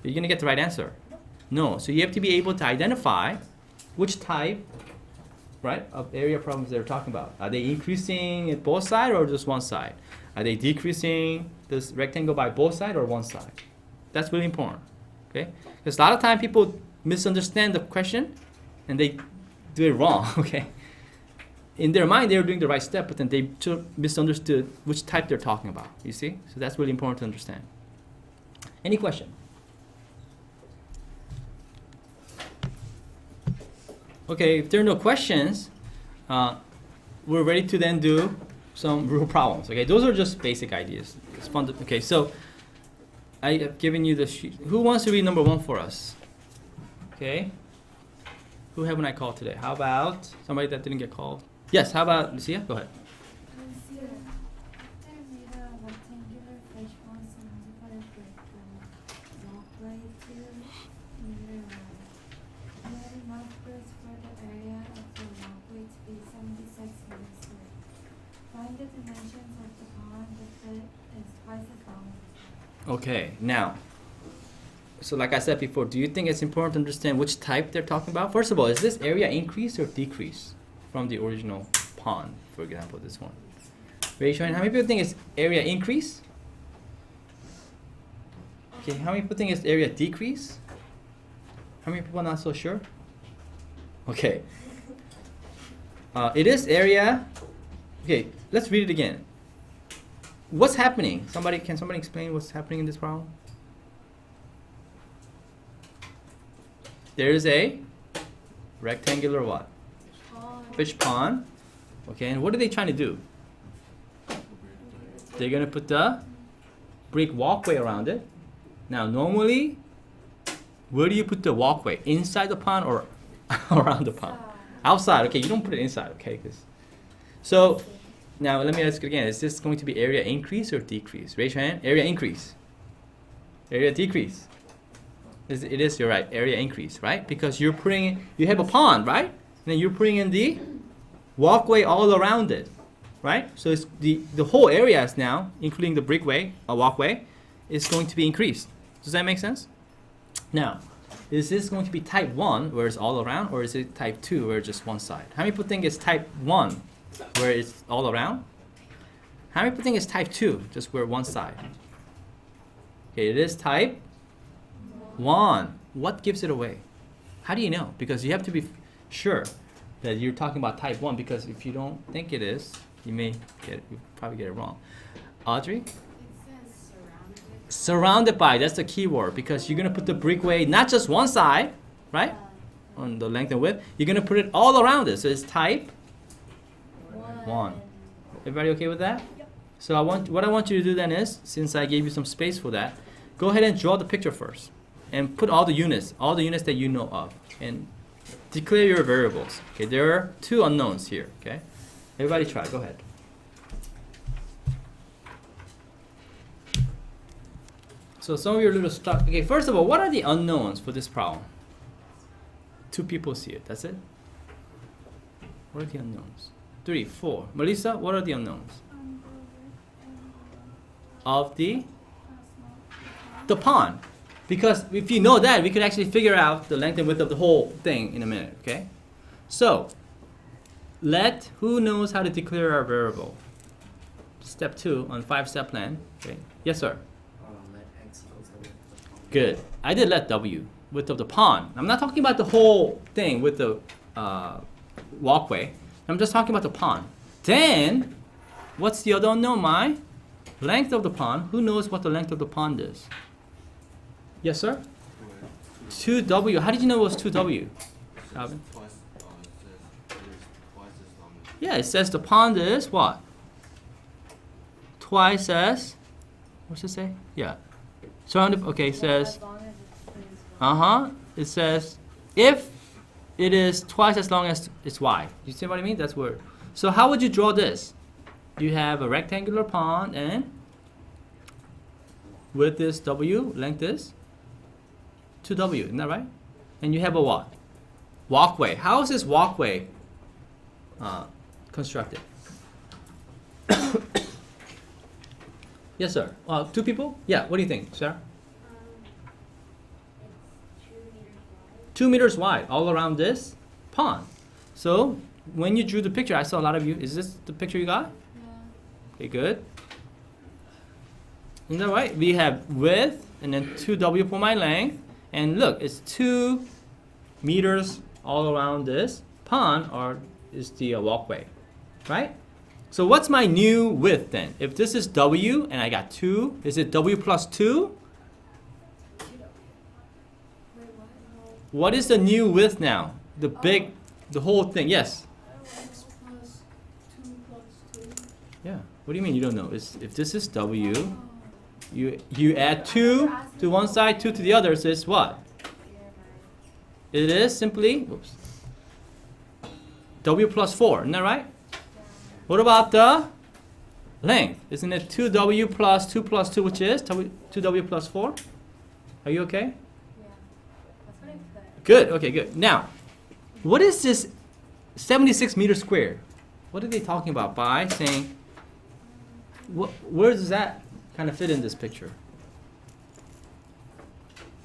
you're going to get the right answer. No. So you have to be able to identify which type, right, of area problems they're talking about. Are they increasing at both sides or just one side? Are they decreasing this rectangle by both sides or one side? That's really important. Okay? Because a lot of time people misunderstand the question and they do it wrong. Okay? In their mind, they were doing the right step, but then they misunderstood which type they're talking about. You see? So that's really important to understand. Any question? Okay, if there are no questions, we're ready to then do some real problems. Okay, those are just basic ideas. It's fun to, okay, so I have given you the sheet. Who wants to read number 1 for us? Okay. Who haven't I called today? How about somebody that didn't get called? Yes, how about Lucia? Go ahead. Okay, now, so like I said before, do you think it's important to understand which type they're talking about? First of all, is this area increase or decrease from the original pond, for example, this one? Raise your hand. How many people think it's area increase? Okay, how many people think it's area decrease? How many people are not so sure? Okay. It is area. Okay, let's read it again. What's happening? Can somebody explain what's happening in this problem? There is a rectangular what? Fish pond. Okay, and what are they trying to do? They're going to put the brick walkway around it. Now, normally, where do you put the walkway? Inside the pond or around the pond? Outside. Okay, you don't put it inside. Okay, so now let me ask it again. Is this going to be area increase or decrease? Raise your hand. Area increase. Area decrease. It is, you're right. Area increase, right? Because you have a pond, right? And then you're putting in the walkway all around it, right? So it's the whole area is now, including the brickway, walkway, is going to be increased. Does that make sense? Now, is this going to be type 1, where it's all around, or is it type 2, where it's just one side? How many people think it's type 1, where it's all around? How many people think it's type 2, just where one side? Okay, it is type 1. What gives it away? How do you know? Because you have to be sure that you're talking about type 1, because if you don't think it is, you probably get it wrong. Audrey? It says surrounded. Surrounded by, that's the key word, because you're going to put the brickway not just one side, right? On the length and width. You're going to put it all around it. So it's type 1. Everybody okay with that? Yep. So what I want you to do then is, since I gave you some space for that, go ahead and draw the picture first. And put all the units that you know of. And declare your variables. Okay, there are 2 unknowns here. Okay, everybody try. Go ahead. So some of you are a little stuck. Okay, first of all, what are the unknowns for this problem? 2 people see it. That's it. What are the unknowns? 3, 4. Melissa, what are the unknowns? Of the pond. Because if you know that, we could actually figure out the length and width of the whole thing in a minute, okay? So, who knows how to declare our variable? Step 2 on 5-step plan. Okay. Yes, sir? Let x equals the width of the pond. Good. I did let w, width of the pond. I'm not talking about the whole thing with the walkway. I'm just talking about the pond. Then, what's the other unknown? My length of the pond. Who knows what the length of the pond is? Yes, sir? 2w. How did you know it was 2w? Alvin? Twice, it is twice as long as. Yeah, it says the pond is what? Twice as, what's it say? Yeah. Surrounded, okay, it says, it says, if it is twice as long as it's wide. You see what I mean? That's word. So how would you draw this? You have a rectangular pond and width is w, length is 2w, isn't that right? And you have a what? Walkway. How is this walkway constructed? Yes, sir. 2 people? Yeah, what do you think, Sarah? 2 meters wide all around this pond. So when you drew the picture, I saw a lot of you. Is this the picture you got? Yeah. Okay, good. Isn't that right? We have width and then 2W for my length. And look, it's 2 meters all around this pond, or is the walkway, right? So what's my new width then? If this is W and I got 2, is it W plus 2? Wait, what? What is the new width now? The big, the whole thing, yes. X plus 2 plus 2. Yeah, what do you mean you don't know? If this is W, you add 2 to one side, 2 to the other, so it's what? It is simply, whoops, W plus 4, isn't that right? What about the length? Isn't it 2W plus 2 plus 2, which is 2W plus 4? Are you okay? Yeah. That's what I put. Good, okay, good. Now, what is this 76 meters squared? What are they talking about by saying, where does that kind of fit in this picture?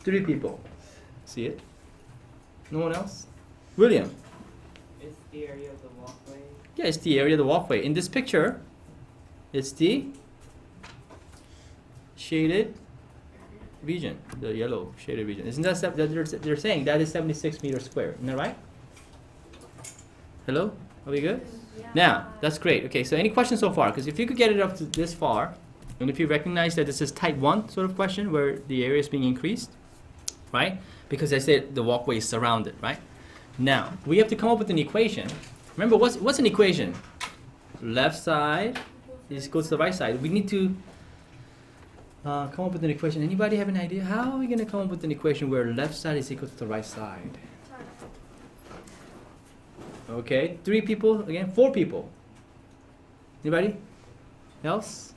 3 people. See it? No one else? William? It's the area of the walkway. Yeah, it's the area of the walkway. In this picture, it's the shaded region, the yellow shaded region. Isn't that they're saying that is 76 meters squared? Isn't that right? Hello? Are we good? Yeah. Now, that's great. Okay, so any questions so far? Because if you could get it up to this far, and if you recognize that this is type 1 sort of question where the area is being increased, right? Because I said the walkway is surrounded, right? Now, we have to come up with an equation. Remember, what's an equation? Left side is equal to the right side. We need to come up with an equation. Anybody have an idea? How are we going to come up with an equation where left side is equal to the right side? Okay, 3 people, again, 4 people. Anybody else?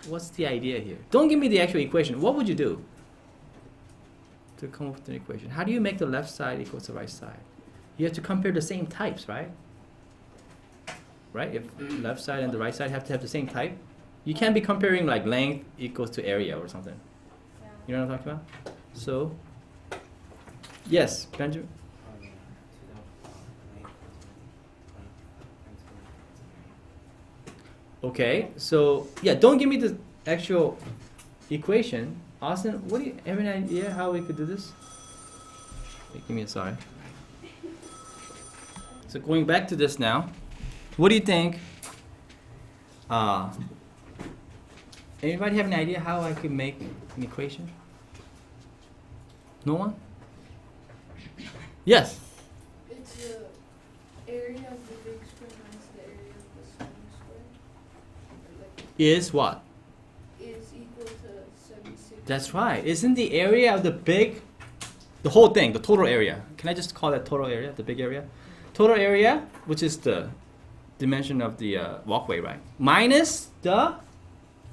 What's the idea here? Don't give me the actual equation. What would you do to come up with an equation? How do you make the left side equal to the right side? You have to compare the same types, right? Right? If left side and the right side have to have the same type, you can't be comparing like length equals to area or something. Yeah. You know what I'm talking about? So, yes, Benjamin? Okay, so yeah, don't give me the actual equation. Austin, what do you have an idea how we could do this? Wait, give me a sorry. So going back to this now, what do you think? Anybody have an idea how I could make an equation? No one? Yes. It's the area of the big square minus the area of the small square. Like, Is what? is equal to 76. That's right. Isn't the area of the big, the whole thing, the total area? Can I just call that total area, the big area? Total area, which is the dimension of the walkway, right? Minus the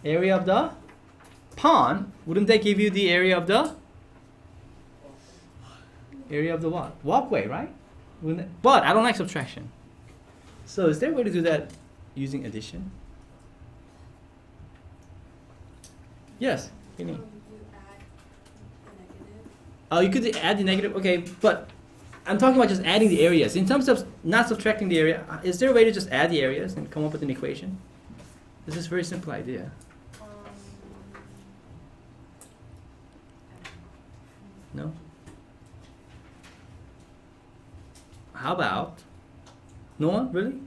area of the pond. Wouldn't that give you the area of the what? Walkway, right? But I don't like subtraction. So is there a way to do that using addition? Yes. Kenny. You add the negative. Oh, you could add the negative. Okay, but I'm talking about just adding the areas. In terms of not subtracting the area, is there a way to just add the areas and come up with an equation? This is a very simple idea. No? How about? No one? Really?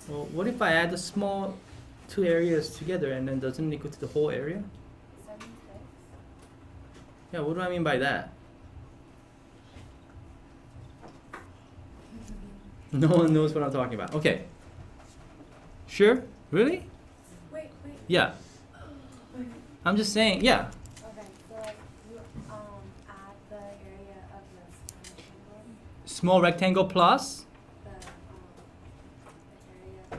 Well, what if I add the small 2 areas together and then doesn't equal to the whole area? 76. Yeah, what do I mean by that? No one knows what I'm talking about. Okay. Sure? Really? Wait. Yeah. I'm just saying, yeah. Okay, so like you add the area of the Small rectangle plus? the area of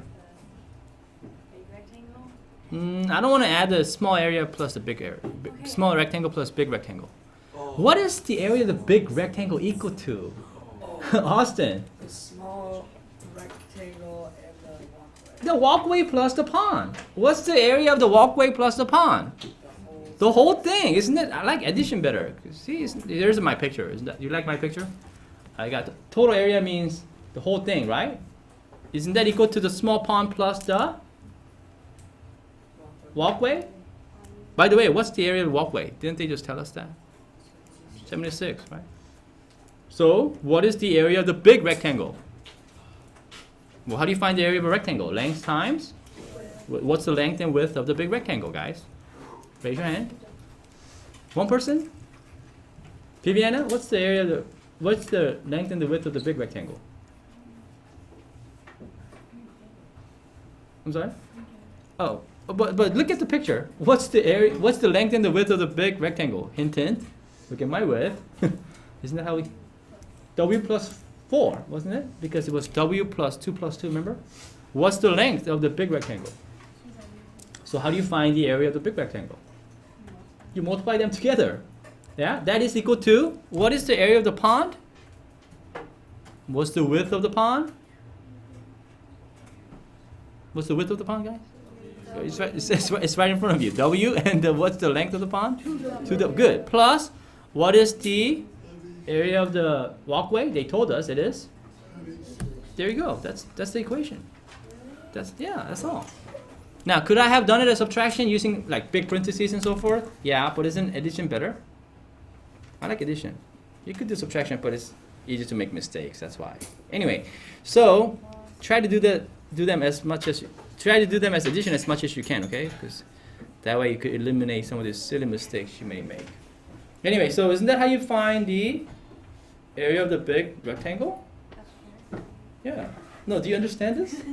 the big rectangle. I don't want to add the small area plus the big area. Okay. Small rectangle plus big rectangle. Oh. What is the area of the big rectangle equal to? Austin. The small rectangle and the walkway. The walkway plus the pond. What's the area of the walkway plus the pond? The whole The whole thing, isn't it? I like addition better. See, there's my picture. Isn't that, you like my picture? I got the total area means the whole thing, right? Isn't that equal to the small pond plus the walkway? By the way, what's the area of the walkway? Didn't they just tell us that? 76, right? So, what is the area of the big rectangle? Well, how do you find the area of a rectangle? Length times? What's the length and width of the big rectangle, guys? Raise your hand. One person? Viviana, what's the area of the, what's the length and the width of the big rectangle? I'm sorry? Oh, but look at the picture. What's the area, what's the length and the width of the big rectangle? Hint, hint. Look at my width. Isn't that how we, W plus 4, wasn't it? Because it was W plus 2 plus 2, remember? What's the length of the big rectangle? So how do you find the area of the big rectangle? You multiply them together. Yeah, that is equal to, what is the area of the pond? What's the width of the pond? What's the width of the pond, guys? It's right in front of you. W, and what's the length of the pond? 2W. Good. Plus, what is the area of the walkway? They told us it is. There you go. That's the equation. That's all. Now, could I have done it as subtraction using like big parentheses and so forth? Yeah, but isn't addition better? I like addition. You could do subtraction, but it's easy to make mistakes. That's why. Anyway, so try to do them as much as try to do them as addition as much as you can. Okay, because that way you could eliminate some of these silly mistakes you may make. Anyway, so isn't that how you find the area of the big rectangle? Yeah. No, do you understand this?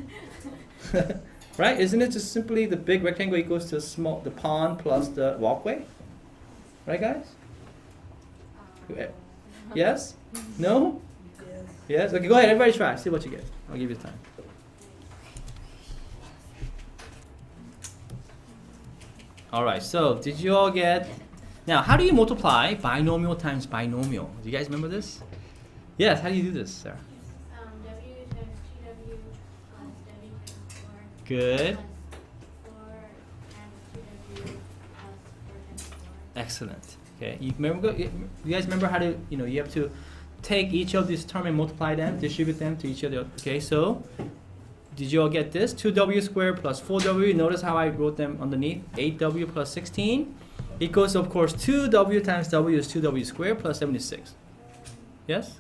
Right? Isn't it just simply the big rectangle equals to the pond plus the walkway? Right, guys? Yes? No? Yes? Okay, go ahead. Everybody try. See what you get. I'll give you time. All right. So, did you all get... Now, how do you multiply binomial times binomial? Do you guys remember this? Yes. How do you do this, Sarah? W times 2W plus W times 4. Good. Plus 4 times 2W plus 4 times 4. Excellent. Okay. You guys remember how to, you have to take each of these terms and multiply them, distribute them to each other. Okay, so did you all get this? 2W squared plus 4W. Notice how I wrote them underneath. 8W plus 16 equals, of course, 2W times W is 2W squared plus 76. Yes?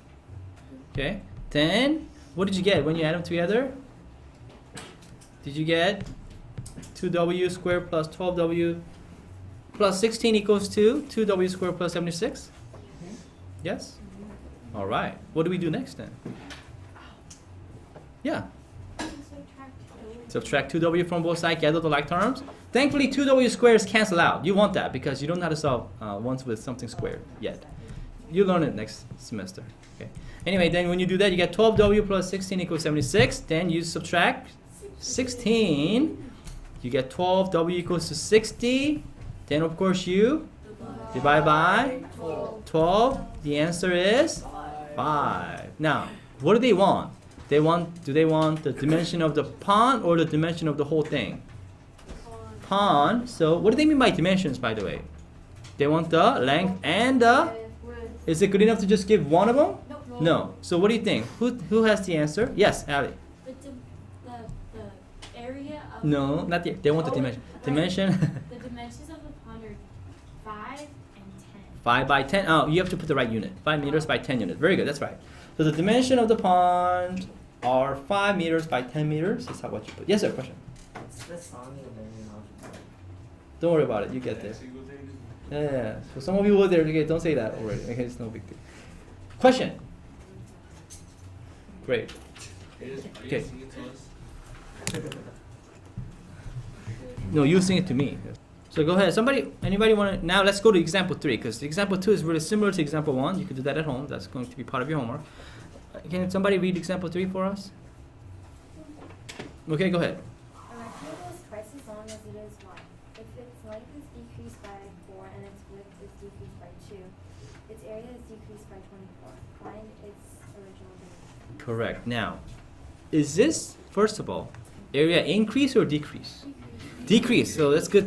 Okay. Then, what did you get when you add them together? Did you get 2W squared plus 12W plus 16 equals to 2W squared plus 76? Yes? All right. What do we do next then? Yeah. Subtract 2W from both sides, gather the like terms. Thankfully, 2W squares cancel out. You want that because you don't know how to solve ones with something squared yet. You learn it next semester. Okay. Anyway, then when you do that, you get 12W plus 16 equals 76. Then you subtract 16. You get 12W equals to 60. Then, of course, you divide by 12. The answer is 5. Now, what do they want? Do they want the dimension of the pond or the dimension of the whole thing? Pond. So, what do they mean by dimensions, by the way? They want the length and the... Is it good enough to just give one of them? No. So, what do you think? Who has the answer? Yes, Ali. The area of... No, not yet. They want the dimension. Dimension. The dimensions of the pond are 5 and 10. 5 by 10. Oh, you have to put the right unit. 5 meters by 10 units. Very good. That's right. So the dimension of the pond are 5 meters by 10 meters. That's how what you put. Yes, sir. Question. Don't worry about it. You get there. Yeah. So some of you were there. Okay, don't say that already. Okay, it's no big deal. Question. Great. Okay. No, you sing it to me. So go ahead. Anybody want to? Now let's go to example 3 because example 2 is really similar to example 1. You could do that at home. That's going to be part of your homework. Can somebody read example 3 for us? Okay, go ahead. A rectangle is twice as long as it is wide. If its length is decreased by 4 and its width is decreased by 2, its area is decreased by 24. Find its original dimension. Correct. Now, is this, first of all, area increase or decrease? Decrease. So that's good.